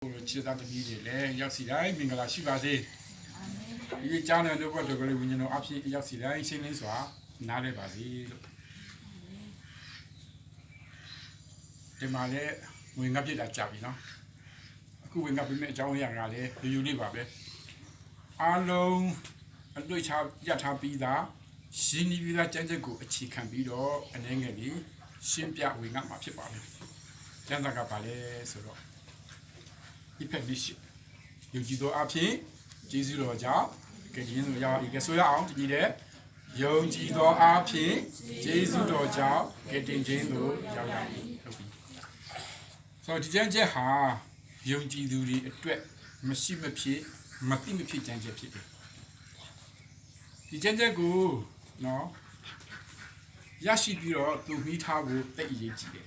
其他的理解嘞，要是来明个啦，是吧的？因为家人都过这个嘞，为人阿皮要是来心里耍，哪里吧的？这嘛嘞，为伢别来家里喏，กู为伢别没找人家嘞，有哩吧呗？阿龙，对差一差比达，心里比达真正个去看比到，那个哩，先别为伢嘛ဖြစ်ပါလေ။ကျန်တာကပါလေဆိုတော့一片历史，有几多阿片，几十多家，给人都要一个所要记得，有几多阿片，几十多家，给人都要一。所以这样哈，有几多的对，没西没片，没地没片，这样片的。这样个，喏，也是比了都没他过得一记的，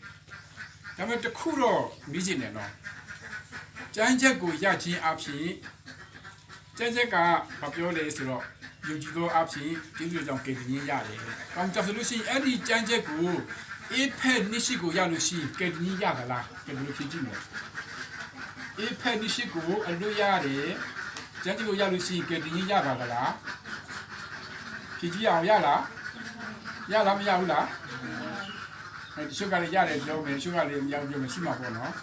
咱们这苦了没劲的喏。真正个也真阿片，真正个发表来是咯，有几多阿片，就是讲给人家的。咁就是路线，你真正个一拍你是个也路线，给人家的啦，给路线进来。一拍你是个路亚的，真正个也路线给人家的啦。脾气要亚啦，亚啦没亚啦？小家里亚的表妹，小家里亚表妹起码不喏。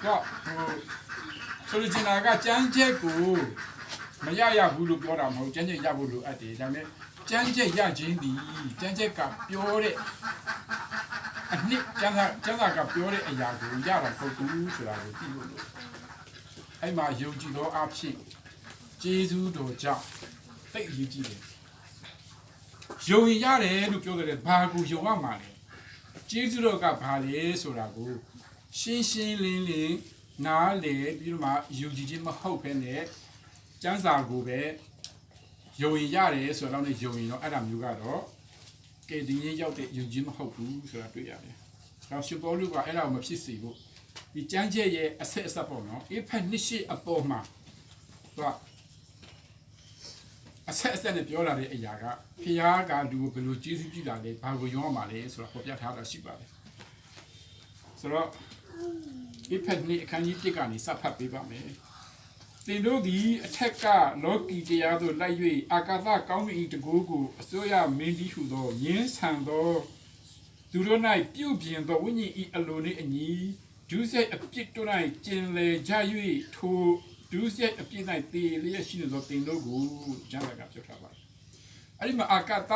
ก็ဆိုလိုချင်တာကကြမ်းချက်ကိုမရရဘူးလို့ပြောတာမဟုတ်ကြမ်းချက်ရဖို့လိုအပ်တယ်ဒါပေမဲ့ကြမ်းချက်ရခြင်းဒီကြမ်းချက်ကပြောတဲ့အနှစ်ကျမ်းစာကပြောတဲ့အရာကိုရတာပုတ်ဘူးဆိုတာကိုသိလို့အဲ့မှာယုံကြည်သောအဖြစ်ကျေးဇူးတော်ကြောင့်သိအရေးကြီးတယ်ယုံရင်ရတယ်လို့ပြောတယ်ဘာကိုယုံရမှာလဲကျေးဇူးတော်ကဘာလဲဆိုတာကိုရှင်းရှင်းလင်းလင်းနားလေပြီးတော့မှယူကြည်ခြင်းမဟုတ်ဘဲနဲ့ကျမ်းစာကိုပဲယုံရင်ရတယ်ဆိုတော့လည်းယုံရင်တော့အဲ့ဒါမျိုးကတော့ကဲဒီရင်ရောက်တဲ့ယုံကြည်မဟုတ်ဘူးဆိုတာတွေ့ရတယ်။ဒါရှင်ပေါလုကအဲ့ဒါကိုမဖြစ်စေဘူး။ဒီကျမ်းကျက်ရဲ့အဆက်အဆက်ပေါ့နော်။အဖက်နှစ်ရှိအပေါ်မှာသူကအဆက်အဆက်နဲ့ပြောလာတဲ့အရာကဖျားကလူကိုဘယ်လိုကျေးဇူးပြုတာလဲဘာကိုယုံရမှာလဲဆိုတာပေါ်ပြထားတာရှိပါတယ်။ဆိုတော့一片你看你这个你啥拍背吧没？顶多的阿个老几个呀都来月，阿个咋讲一个哥哥，所以没理许多，人参到，除了那表面到问你一路的你，就是一边都来进来加月拖，就是一边来地里新到顶多个，这样个就差吧。阿你们阿个咋，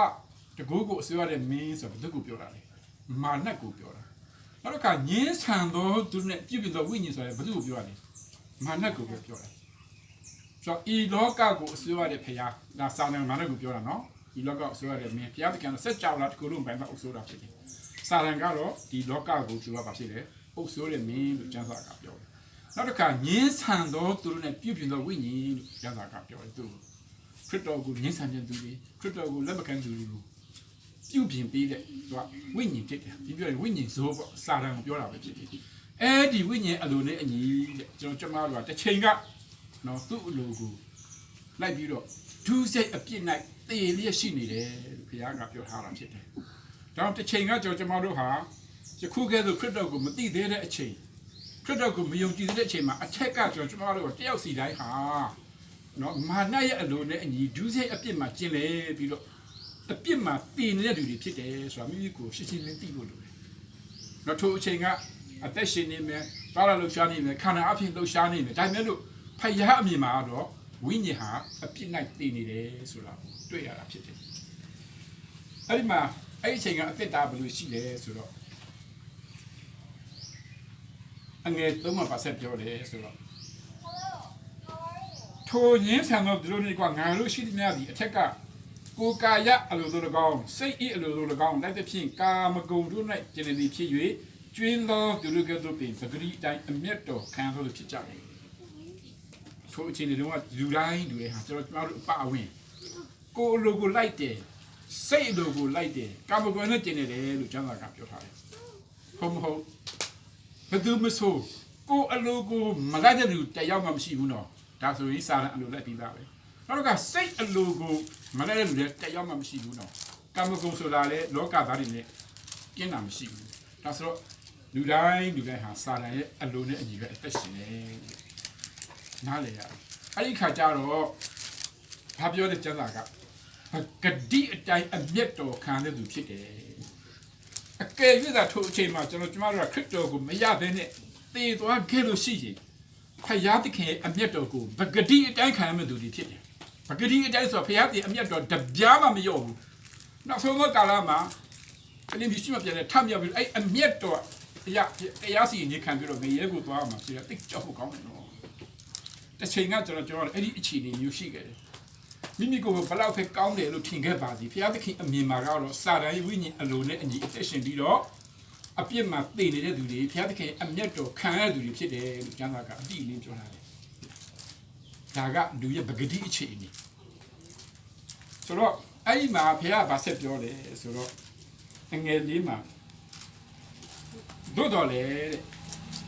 这哥哥所以的名是不都股票啦嘞，买那股票啦。那个人参到都是基本上为你说的不是股票嘞，买那股票嘞。说一老家股所谓的培养，那三年买那股票了喏，一老家所谓的面，不要讲实交了，各种办法所谓的事情。三年家咯，一老家股所谓把事嘞，所谓的面就讲啥股票嘞。那个人参到都是基本上为你讲啥股票嘞都，出到股人参钱多的，出到股那么看多的路。表平比的，是吧？为人这个，比如为人做不，啥人表达不这个。哎，你为人阿路呢，你就这么说，这钱个，那都路过，来比如，都是一边来地里心里的，不要个表达了这个。然后这钱个就这么说哈，这苦个都吃到个没地的的钱，吃到个没用地的钱嘛，啊，这个就这么说，只要是来哈，那嘛那一路呢，你都是一边嘛进来，比如。特別嘛，變呢一條ဖြစ်嘅，所以呢個事情呢啲嗰度。那拖車啊，啊在線裏面，巴拉路上裏面，看到阿片路上裏面，但係呢度拍一下面嘛咯，揾一下，啊變嚟變嚟嘅，所以對啊，ဖြစ်嘅。အဲ့ဒီမှာအဲ့ဒီချိန်ကအသက်တာဘယ်လိုရှိလဲဆိုတော့အငယ်သုံးမှာပါဆက်ပြောတယ်ဆိုတော့ထိုရင်းဆန်တော့ဒီလိုနေကွာငါလို့ရှိနေများဒီအထက်ကကိုကာယအလိုလို၎င်းစိတ်ဤအလိုလို၎င်းလိုက်တဲ့ဖြင့်ကာမဂုဏ်တို့၌ကျင်နေဖြစ်၍ကျွင်းသောသူတို့ကဲ့သို့ပင်ပဂရိတိုင်းအမျက်တော်ခံလို့ဖြစ်ကြတယ်။ဆိုအချိန်တွေတော့လူတိုင်းလူတွေဟာကျွန်တော်တို့အပအဝင်ကိုအလိုကိုလိုက်တယ်စိတ်အလိုကိုလိုက်တယ်ကာမဂုဏ်နဲ့ကျင်နေတယ်လို့ကျမ်းစာကပြောထားတယ်။ဟုတ်မဟုတ်ဘယ်သူမဆိုကိုအလိုကိုမလိုက်တဲ့လူတရားမှမရှိဘူးနော်။ဒါဆိုရင်စာရန်အလိုလိုက်ပြီးသားပဲ။နောက်ကစိတ်အလိုကိုမလဲတဲ့လူတွေတရားမှမရှိဘူးနော်ကာမဂုဏ်ဆိုတာလေလောကသားတွေနဲ့ကျင်းတာမရှိဘူးဒါဆိုတော့လူတိုင်းဟာစာရန်ရဲ့အလိုနဲ့အညီပဲအသက်ရှင်နေ နားလေရတယ်အဲ့ဒီခါကျတော့ဘာပြောတဲ့ကျမ်းစာကဂတိအတိုင်းအမျက်တော်ခံတဲ့သူဖြစ်တယ်အကယ်၍သာထိုအချိန်မှာကျမတို့ကခရစ်တော်ကိုမရဘဲနဲ့သေသွားခဲ့လို့ရှိရင်ဖယားသခင်ရဲ့အမျက်တော်ကိုဂတိအတိုင်းခံရမယ့်သူတွေဖြစ်တယ်ဂတိအတိုင်းဆိုဖယားသခင်အမျက်တော်တပြားမှမလျော့ဘူးနောက်ဆုံးသောကာလမှာအလင်းမရှိမပြတ်တဲ့ထမြောက်ပြီးအဲ့အမျက်တော်တရားစီရင်ခံပြီးတော့ငရဲကိုသွားမှာဆိုတော့တိတ်ကြောက်ဖို့ကောင်းတယ်နော်တစ်ချိန်ကကျွန်တော်အဲ့ဒီအခြေအနေမျိုးရှိခဲ့တယ်မိမိကိုယ်ဘလောက်ပဲကောင်းတယ်လို့ထင်ခဲ့ပါသည်ဘုရားသခင်အမြင်မှာကတော့စာတန်ဝိညာဉ်အလိုနဲ့အညီအသက်ရှင်ပြီးတော့အပြစ်မှာသိနေတဲ့သူတွေဘုရားသခင်အမျက်တော်ခံရတဲ့သူတွေဖြစ်တယ်လို့ကျမ်းစာကအတိအလင်းပြောထားတယ်ဒါကလူရဲ့ပဂတိအခြေအနေဆိုတော့အဲ့ဒီမှာဘုရားဗာဆက်ပြောတယ်ဆိုတော့အငယ်လေးမှာတို့တော်လေ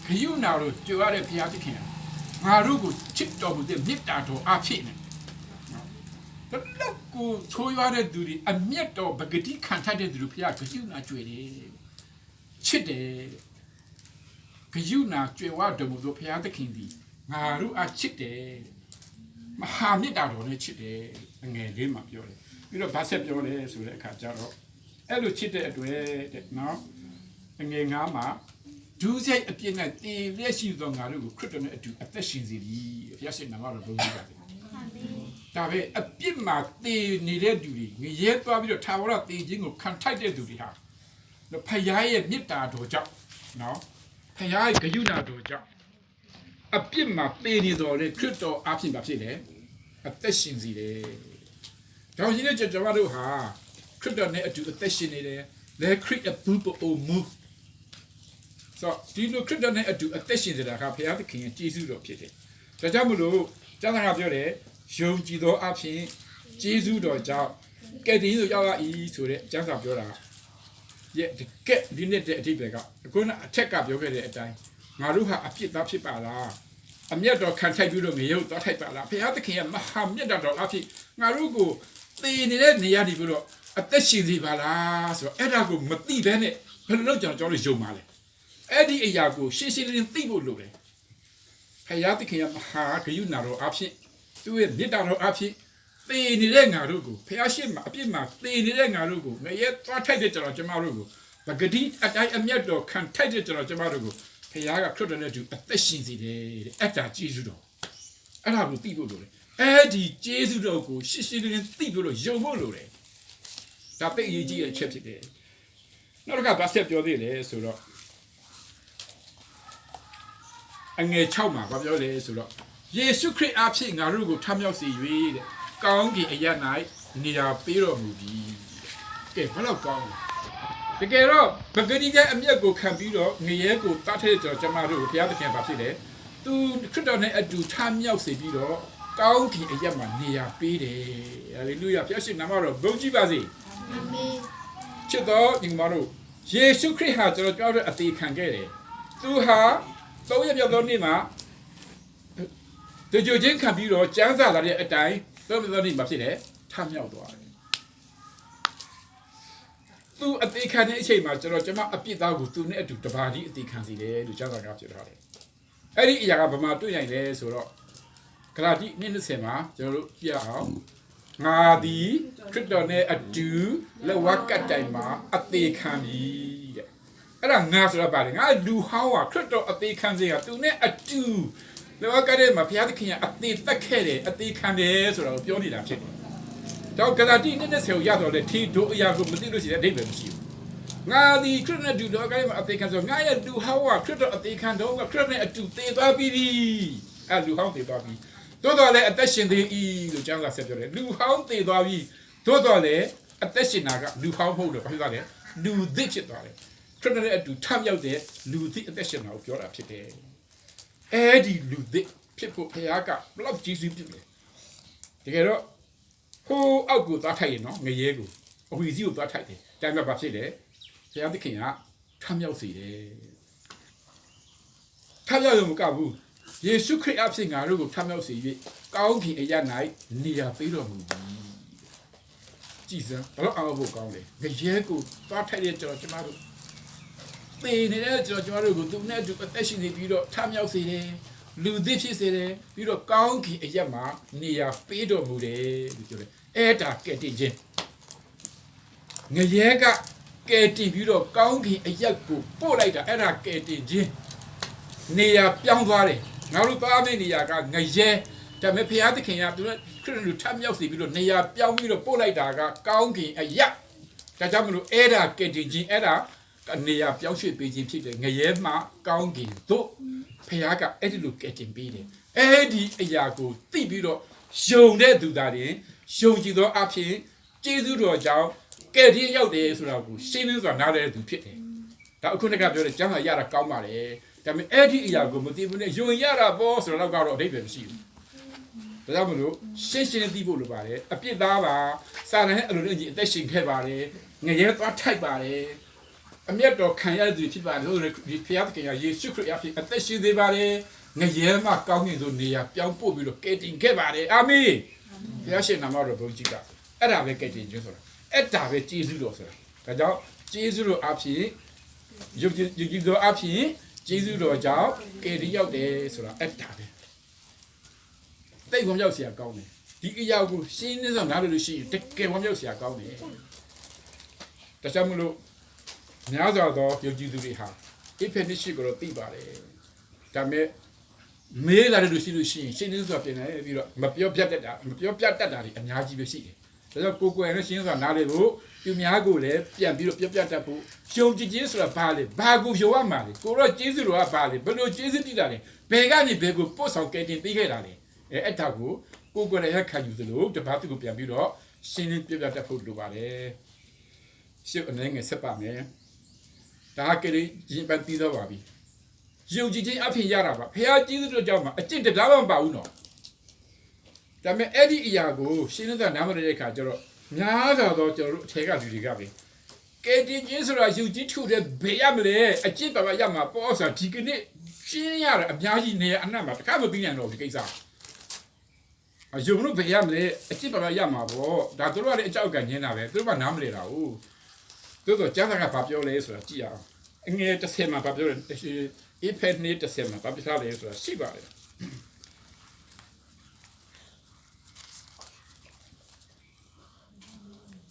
ခရုဏာတို့ကြွရတဲ့ဘုရားသခင်ငါတို့ကိုချစ်တော်မူတဲ့မေတ္တာတော်အဖြစ်နဲ့တော့ကိုချိုးရတဲ့သူတွေအမျက်တော်ပဂတိခံထိုက်တဲ့သူတွေဘုရားခရုဏာကြွယ်တယ်ချစ်တယ်ခရုဏာကြွယ်ဝတော်မူသောဘုရားသခင်ဒီငါတို့အချစ်တယ်မဟာမေတ္တာတော်နဲ့ချစ်တယ်အငယ်လေးမှာပြောတယ်ပြီးတော့ဗာဆက်ပြောတယ်ဆိုတဲ့အခါကျတော့အဲ့လိုချစ်တဲ့အတွက်တဲ့နော်အငယ်ငါးမှာဒုစရိုက်အပြစ်နဲ့တည်လျက်ရှိသောငါတို့ကိုခရစ်တော်နဲ့အတူအသက်ရှင်စေသည်ဘုရားရှင်နာမတော်ဘုန်းကြီးပါတယ်ဒါပဲအပြစ်မှာတည်နေတဲ့သူတွေငရဲသွားပြီးတော့ထာဝရတည်ခြင်းကိုခံထိုက်တဲ့သူတွေဟာဖခင်ရဲ့မေတ္တာတော်ကြောင့်နော်ဖခင်ရဲ့ဂရုဏာတော်ကြောင့်အပြစ်မှာတည်နေတော်လေခရစ်တော်အဖြစ်ပါဖြစ်တယ်အသက်ရှင်စေတယ်ဒါကြောင့်ဒီနေ့ကျွန်တော်တို့ဟာခရစ်တော်နဲ့အတူအသက်ရှင်နေတယ်လေခရစ်အပူပိုမူဆိုဒီလိုခရစ်တော်နဲ့အတူအသက်ရှင်နေတာကဘုရားသခင်ရဲ့ကျေးဇူးတော်ဖြစ်တယ်ဒါကြောင့်မလို့ကျမ်းစာကပြောတယ်ယုံကြည်သောအဖြစ်ကျေးဇူးတော်ကြောင့်ကဲ့တင်ဆိုရောက်လာ၏ဆိုတဲ့ကျမ်းစာပြောတာရဲ့တကက်ဒီနေ့တဲ့အဓိပ္ပာယ်ကအခုနအထက်ကပြောခဲ့တဲ့အတိုင်းငါတို့ဟာအပြစ်သားဖြစ်ပါလားအမျက်တော်ခံထိုက်ပြီးတော့ငရုတ်သွားထိုက်ပါလားဘုရားသခင်ရဲ့မဟာမြတ်တော်အဖြစ်ငါတို့ကိုသေနေတဲ့နေရာဒီပြီးတော့အသက်ရှင်စီပါလားဆိုတော့အဲ့ဒါကိုမသိဘဲနဲ့ဘယ်လိုလုပ်ကျွန်တော်တို့ယုံပါလဲအဲ့ဒီအရာကိုရှင်းရှင်းလင်းလင်းသိဖို့လိုတယ်ဖယားသခင်ရဲ့မဟာဂရုဏာတော်အဖြစ်သူ့ရဲ့မေတ္တာတော်အဖြစ်သေနေတဲ့ငါတို့ကိုဖယားရှိမှအပြစ်မှာသေနေတဲ့ငါတို့ကိုငရဲသွားထိုက်တဲ့ကျွန်တော်တို့ကိုပဂတိအတိုင်းအမျက်တော်ခံထိုက်တဲ့ကျွန်တော်တို့ကိုဖယားကခရစ်တော်နဲ့တူအသက်ရှင်စေတယ်တဲ့အတ္တကျေးဇူးတော်အဲ့ဒါကိုသိဖို့လိုတယ်အဲ့ဒီကျေးဇူးတော်ကိုရှင်းရှင်းလင်းလင်းသိဖို့လို့ယုံဖို့လိုတယ်ဒါသိအရေးကြီးတဲ့အချက်ဖြစ်တယ်နောက်တစ်ခါဗတ်ဆက်ပြောသေးတယ်ဆိုတော့အငယ်6မှာဘာပြောလဲဆိုတော့ယေရှုခရစ်အားဖြင့်ငါတို့ကိုထမြောက်စေ၍တဲ့ကောင်းကင်အရာ၌နေရာပေးတော်မူသည်ကဲဘယ်တော့ကောင်းလဲတကယ်တော့ပဂတိကအမျက်ကိုခံပြီးတော့ငရဲကိုတတ်တဲ့ကျွန်တော်တို့ဘုရားသခင်ဘာဖြစ်လဲသူခရစ်တော်နဲ့အတူထမြောက်စေပြီးတော့ကောင်းကင်အရာမှာနေရာပေးတယ်ဟာလေလုယာဘုရားရှင်နာမတော်ဘုန်းကြီးပါစေအာမင်ချစ်တော်ဒီမှာတို့ယေရှုခရစ်ဟာကျွန်တော်တို့အသေးခံခဲ့တယ်သူဟာသုံးရမြောက်သောနေ့မှာတကြွချင်းခံပြီးတော့ကျမ်းစာလာတဲ့အတိုင်းသုံးရမြောက်သောနေ့မှာဖြစ်တယ်ထမြောက်သွားတယ်သူအသေးခံတဲ့အချိန်မှာကျွန်မအပြစ်သားကိုသူနဲ့အတူတပါးကြီးအသေးခံစီတယ်လို့ကျမ်းစာကပြောထားတယ်အဲ့ဒီအရာကဘာမှတွေ့နိုင်လဲဆိုတော့ဂလာတိ20မှာကျွန်တော်တို့ကြည့်အောင်ငါသည်ခရစ်တော်နဲ့အတူလက်ဝါးကတ်တိုင်မှာအသေးခံပြီတဲ့အဲ့ဒါငါဆိုတာပါလေငါလူဟောင်းကခရစ်တော်အသေးခံစေကသူနဲ့အတူလက်ဝါးကတ်တဲ့မှာဘုရားသခင်ကအသေးသက်ခဲ့တယ်အသေးခံတယ်ဆိုတာကိုပြောနေတာဖြစ်တယ်တော့ဂလာတိ20ကိုရတော့လေထီတို့အရာကိုမသိလို့ရှိတဲ့အဓိပ္ပာယ်မရှိဘူးငါသည်ခရစ်နဲ့အတူတော့ကလေးမှာအသေးခံဆိုငါရဲ့လူဟောင်းကခရစ်တော်အသေးခံတော့ခရစ်နဲ့အတူသေသွားပြီအဲ့လူဟောင်းသေသွားပြီသို့တော်လည်းအသက်ရှင်သေး၏လို့ကျမ်းစာဆက်ပြောတယ်လူဟောင်းသေသွားပြီသို့တော်လည်းအသက်ရှင်တာကလူဟောင်းမဟုတ်တော့ဘာဖြစ်သွားလဲလူသစ်ဖြစ်သွားတယ်ခရစ်နဲ့အတူထမြောက်တဲ့လူသစ်အသက်ရှင်တာကိုပြောတာဖြစ်တယ်အဲ့ဒီလူသစ်ဖြစ်ဖို့ဘုရားကဘလောက်ကြီးစုပြုတယ်တကယ်တော့ဟိုးအောက်ကိုသွားထိုက်ရင်နော်ငရဲကိုအဝီစီကိုသွားထိုက်တယ်ဒါမှမဖြစ်လေဘုရားသခင်ကထမြောက်စေတယ်ထမြောက်ရုံမကဘူးယေရှုခရစ်အဖြစ်ငါတို့ကိုထမြောက်စေ၍ကောင်းကင်အရာ၌နေရာပေးတော်မူသည်ကြည်စမ်းဘလို့အောင်ဖို့ကောင်းလဲငရဲကိုသွားထိုက်တဲ့ကျွန်တော်တို့သေနေတဲ့ကျွန်တော်တို့ကိုသူနဲ့အတူအသက်ရှင်နေပြီးတော့ထမြောက်စေတယ် လူသစ်ဖြစ်စေတယ်ပြီးတော့ကောင်းကင်အရက်မှာနေရာပေးတော်မူတယ်လို့ပြောတယ်အဲ့ဒါကဲ့တင်ခြင်းငရဲကကဲ့တင်ပြီးတော့ကောင်းကင်အရက်ကိုပို့လိုက်တာအဲ့ဒါကဲ့တင်ခြင်းနေရာပြောင်းသွားတယ်ငါတို့သွားမယ့်နေရာကငရဲဒါပေမဲ့ဘုရားသခင်ကသူတို့ခရစ်လူထပ်မြောက်စီပြီးတော့နေရာပြောင်းပြီးတော့ပို့လိုက်တာကကောင်းကင်အရက်ဒါကြောင့်မလို့အဲ့ဒါကဲ့တင်ခြင်းအဲ့ဒါနေရာပြောင်းရွှေ့ပေးခြင်းဖြစ်တယ်ငရဲမှာကောင်းကင်တို့ဖခင်ကအဲ့ဒီလိုကဲတင်ပေးတယ်အဲ့ဒီအရာကိုသိပြီးတော့ယုံတဲ့သူသားတွေယုံကြည်သောအဖြစ်ကျေးဇူးတော်ကြောင့်ကဲတင်ရောက်တယ်ဆိုတာကိုရှင်းလင်းစွာနားလည်တဲ့သူဖြစ်တယ်ဒါအခုနကပြောတဲ့ကျမ်းစာရတာကောင်းပါလေဒါပေမဲ့အဲ့ဒီအရာကိုမသိဘူးနဲ့ယုံရတာပေါ့ဆိုတော့ကတော့အဓိပ္ပာယ်မရှိဘူးဒါကြောင့်မလို့ရှင်းရှင်းသိဖို့လိုပါတယ်အပြစ်သားပါစာရန်ရဲ့အလိုနဲ့ကြီးအသက်ရှင်ခဲ့ပါတယ်ငရဲသွားထိုက်ပါတယ်အမျက်တော်ခံရတဲ့ဖြစ်ပါတယ်လို့ဒီဖခင်ကယေရှုခရစ်အဖြစ်အသက်ရှင်သေးပါတယ်ငရဲမှာကောင်းကင်သို့နေရာပြောင်းပို့ပြီးတော့ကယ်တင်ခဲ့ပါတယ်အာမင်ဘုရားရှင်နာမတော်ဘုန်းကြီးကအဲ့ဒါပဲကယ်တင်ခြင်းဆိုတာအဲ့ဒါပဲကျေးဇူးတော်ဆိုတာဒါကြောင့်ကျေးဇူးတော်အဖြစ်ယုံကြည်တော်အဖြစ်ကျေးဇူးတော်ကြောင့်ကယ်တင်ရောက်တယ်ဆိုတာအဲ့ဒါပဲတိတ်ဝမ်းမြောက်စရာကောင်းတယ်ဒီအရာကိုရှင်းနေစွာနားလည်လို့ရှိရင်တကယ်ဝမ်းမြောက်စရာကောင်းတယ်ဒါကြောင့်မလို့များစွာသောယုံကြည်သူတွေဟာအိဖက်နှစ်ရှိကိုတော့သိပါတယ်ဒါပေမဲ့မေးလာတဲ့လူရှိလို့ရှိရင်ရှင်းနေစွာပြင်နေပြီးတော့မပြောပြတ်တတ်တာတွေအများကြီးပဲရှိတယ်ဒါကြောင့်ကိုယ်ကိုယ်နဲ့ရှင်းစွာနားလည်ဖို့သူများကိုလည်းပြန်ပြီးတော့ပြောပြတတ်ဖို့ယုံကြည်ခြင်းဆိုတာဘာလဲဘာကိုပြောရမှာလဲကိုတော့ကျေးဇူးတော်ကဘာလဲဘယ်လိုကျေးဇူးတည်တာလဲဘယ်ကနေဘယ်ကိုပို့ဆောင်ကယ်တင်ပေးခဲ့တာလဲအဲ့ဒါကိုကိုယ်ကိုယ်နဲ့ခံယူသလိုတပတ်သူကိုပြန်ပြီးတော့ရှင်းလင်းပြောပြတတ်ဖို့လိုပါတယ်ရှင်းအနေငယ်ဆက်ပါမယ်ဒါကလေးရင်ပန်းပြီးတော့ပါပြီယုံကြည်ခြင်းအဖြစ်ရတာပါဖခင်ကျေးဇူးတော်ကြောင့်မှာအကျင့်တရားမှမပါဘူးနော်ဒါပေမဲ့အဲ့ဒီအရာကိုရှင်းနေတာနားမလည်တဲ့အခါကျတော့များစွာသောကျွန်တော်တို့အထက်ကလူတွေကပဲကဲတင်ခြင်းဆိုတာယုံကြည်ထုတဲ့ဘယ်ရမလဲအကျင့်ပါရမှာပေါ့ဆိုတာဒီကနေ့ရှင်းရတာအများကြီးနေအနက်မှာတခါမပြီးနိုင်တော့ဒီကိစ္စအယုံလို့ဘယ်ရမလဲအကျင့်ပါရမှာပေါ့ဒါတို့ကလည်းအကြောက်ကညင်းတာပဲသူတို့ကနားမလည်တာဟုတ်တို့တော့ကျမ်းစာကဘာပြောလဲဆိုတာကြည့်အောင်အငယ်30မှာဘာပြောလဲအဖက်နေ့30မှာဘာပြောလဲဆိုတာရှိပါတယ်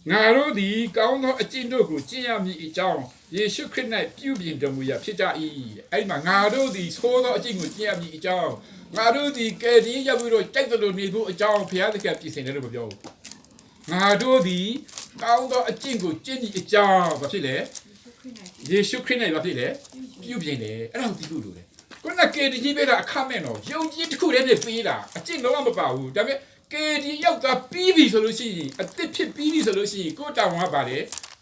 ငါတို့သည်ကောင်းသောအကျင့်တို့ကိုကျင့်ရမည်အကြောင်းယေရှုခရစ်၌ပြုပြင်တော်မူရာဖြစ်ကြ၏အဲ့မှာငါတို့သည်သိုးသောအကျင့်ကိုကျင့်ရမည်အကြောင်းငါတို့သည်ကယ်တင်ရောက်ပြီးတော့တိုက်တော်နေဖို့အကြောင်းဘုရားသခင်ပြင်ဆင်တယ်လို့ပြောဘူးငါတို့သည်ကောင်းသောအကျင့်ကိုကျင့်သည့်အကြောင်းဘာဖြစ်လဲယေရှုခရစ်၌ဘာဖြစ်လဲပြုပြင်တယ်အဲ့ဒါကိုသိဖို့လိုတယ်ခုနကယ်တင်ပေးတာအခမဲ့တော့ယုံကြည်တစ်ခုတည်းနဲ့ပေးတာအကျင့်တော့မပါဘူးဒါပေမဲ့ကယ်တင်ရောက်သွားပြီးပြီဆိုလို့ရှိရင်အသစ်ဖြစ်ပြီးပြီဆိုလို့ရှိရင်ကိုယ်တောင်းကပါလ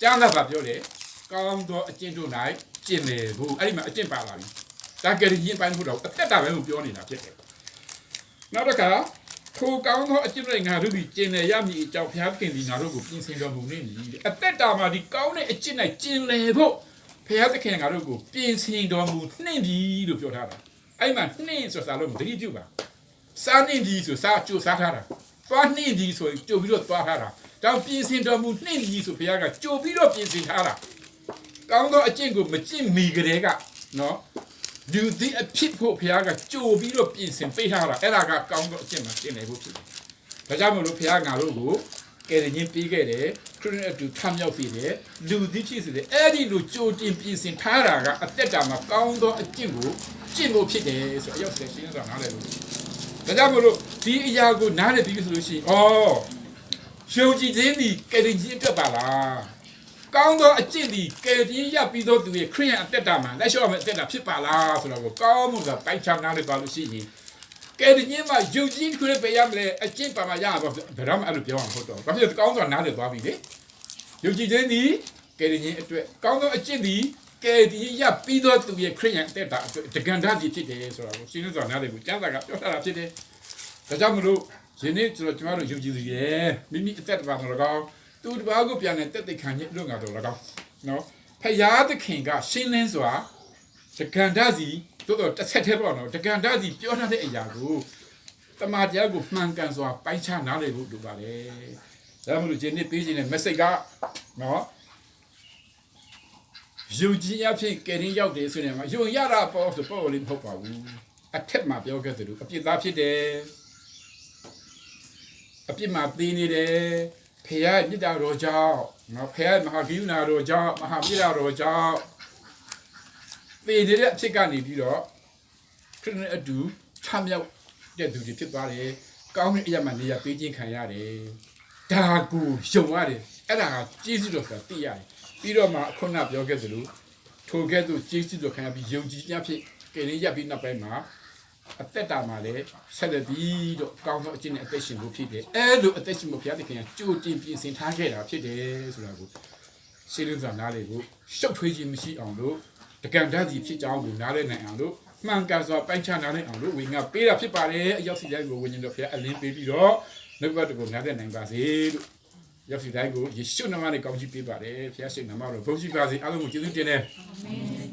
ေကျမ်းစာပါပြောတယ်ကောင်းသောအကျင့်တို့၌ကျင့်တယ်ဘုအဲ့ဒီမှာအကျင့်ပါလာပြီဒါကယ်တင်ပိုင်းဖို့တော့အသက်တာပဲလို့ပြောနေတာဖြစ်တယ်နောက်တစ်ခါထိုကောင်းသောအကျင့်တွေငါတို့ဒီကျင်လည်ရမည်အကြောင်းဘုရားခင်ဒီငါတို့ကိုပြင်ဆင်တော်မူနေပြီအသက်တာမှာဒီကောင်းတဲ့အကျင့်၌ကျင်လည်ဖို့ဘုရားသခင်ငါတို့ကိုပြင်ဆင်တော်မူနှင့်ပြီလို့ပြောထားတာအဲ့မှာနှင့်ဆိုတာလို့သတိပြုပါစားနှင့်ပြီဆိုစားကြိုစားထားတာသွားနှင့်ပြီဆိုကြိုပြီးတော့သွားထားတာတောင်ပြင်ဆင်တော်မူနှင့်ပြီဆိုဘုရားကကြိုပြီးတော့ပြင်ဆင်ထားတာကောင်းသောအကျင့်ကိုမကျင့်မီကြတဲ့ကနော်လူသည်အဖြစ်ဖို့ဘုရားကကြိုပြီးတော့ပြင်ဆင်ပေးထားတာအဲ့ဒါကကောင်းသောအကျင့်မှာကျင့်နေဖို့ဖြစ်တယ်။ဒါကြောင့်မလို့ဘုရားငါတို့ကိုကယ်တင်ပေးခဲ့တယ်ခရစ်နဲ့အတူထမြောက်စေတယ်လူသည်ဖြစ်စေတယ်အဲ့ဒီလိုကြိုတင်ပြင်ဆင်ထားတာကအသက်တာမှာကောင်းသောအကျင့်ကိုကျင့်ဖို့ဖြစ်တယ်ဆိုအရောက်ဆက်ရှင်းဆိုတာနားလည်လို့ဒါကြောင့်မလို့ဒီအရာကိုနားလည်ပြီးဆိုလို့ရှိရင်ယုံကြည်ခြင်းဒီကယ်တင်ခြင်းအတွက်ပါလားကောင်းသောအကျင့်ဒီကယ်တင်ရပြီးသောသူရဲ့ခရိယံအသက်တာမှာလက်လျှော့မဲ့အသက်တာဖြစ်ပါလားဆိုတော့ကောင်းမှုကပိုင်းခြားနားလည်ပါလို့ရှိရင်ကယ်တင်ခြင်းမှာယုံကြည်ခွင့်ပေးရမလဲအကျင့်ပါမှာရပါဘယ်တော့မှအဲ့လိုပြောအောင်ဟုတ်တော့ဘာဖြစ်လဲကောင်းစွာနားလည်သွားပြီလေယုံကြည်ခြင်းဒီကယ်တင်ခြင်းအတွက်ကောင်းသောအကျင့်ဒီကယ်တင်ရပြီးသောသူရဲ့ခရိယံအသက်တာအတွက်တက္ကန္တစီဖြစ်တယ်ဆိုတာကိုရှင်းစွာနားလည်ဖို့ကျမ်းစာကပြောထားတာဖြစ်တယ်ဒါကြောင့်မလို့ယနေ့ကျွန်တော်တို့ယုံကြည်သူရဲ့မိမိအသက်တာမှာတော့သူတပါးကိုပြန်တဲ့တက်တဲ့ခံခြင်းလို့ငါတို့တော့နော်ဖယားသခင်ကရှင်းလင်းစွာတက္ကန္တစီတို့တော့တစ်ဆက်တည်းပေါ့နော်တက္ကန္တစီပြောထားတဲ့အရာကိုတမန်တရားကိုမှန်ကန်စွာပိုင်းခြားနားလည်ဖို့လိုပါတယ်ဒါမှမဟုတ်ယနေ့ပေးခြင်းနဲ့ message ကနော်ယုံကြည်အဖြစ်ကယ်တင်ရောက်တယ်ဆိုရင်မှာယုံရတာပေါ့ဆိုပေါ့လို့မဟုတ်ပါဘူး အထက်မှာပြောခဲ့သလိုအပြစ်သားဖြစ်တယ်အပြစ်မှာသိနေတယ်ဖခင်ရဲ့မြစ်တာတော်ကြောင့်နော်ဖခင်ရဲ့မဟာဂိယုဏတော်ကြောင့်မဟာပြည့်တော်ကြောင့်သေနေတဲ့အဖြစ်ကနေပြီးတော့ခရစ်နဲ့အတူချမ်းမြောက်တဲ့သူတွေဖြစ်သွားတယ်ကောင်းတဲ့အရာမှနေရာပေးခြင်းခံရတယ်ဒါကိုယုံရတယ်အဲ့ဒါကကျေးဇူးတော်ဆိုတာသိရတယ်ပြီးတော့မှခုနပြောခဲ့သလိုထိုကဲ့သို့ကျေးဇူးတော်ခံရပြီးယုံကြည်ခြင်းဖြင့်ကယ်ရရပြီးနောက်ပိုင်းမှာအသက်တာမှာလည်းဆက်လက်ပြီးတော့ကောင်းသောအကျင့်နဲ့အသက်ရှင်ဖို့ဖြစ်တယ်အဲ့လိုအသက်ရှင်ဖို့ဘုရားသခင်ကကြိုတင်ပြင်ဆင်ထားခဲ့တာဖြစ်တယ်ဆိုတာကိုရှင်းလင်းစွာနားလည်ဖို့ရှုပ်ထွေးခြင်းမရှိအောင်လို့တကံတတ်စီဖြစ်ကြောင်းကိုနားလည်နိုင်အောင်လို့မှန်ကန်စွာပိုင်းခြားနားလည်အောင်လို့ဝိညာဉ်ပေးတာဖြစ်ပါတယ်အရောက်စီတိုင်းကိုဝိညာဉ်တော်ဘုရားအလင်းပေးပြီးတော့နှုတ်ဘတ်တော်ကိုနားလည်နိုင်ပါစေလို့ရောက်စီတိုင်းကိုယေရှုနာမနဲ့ကောင်းချီးပေးပါတယ်ဘုရားရှိခိုးနာမတော်ဘုန်းကြီးပါစေအားလုံးကိုကျေးဇူးတင်တယ်အာမင်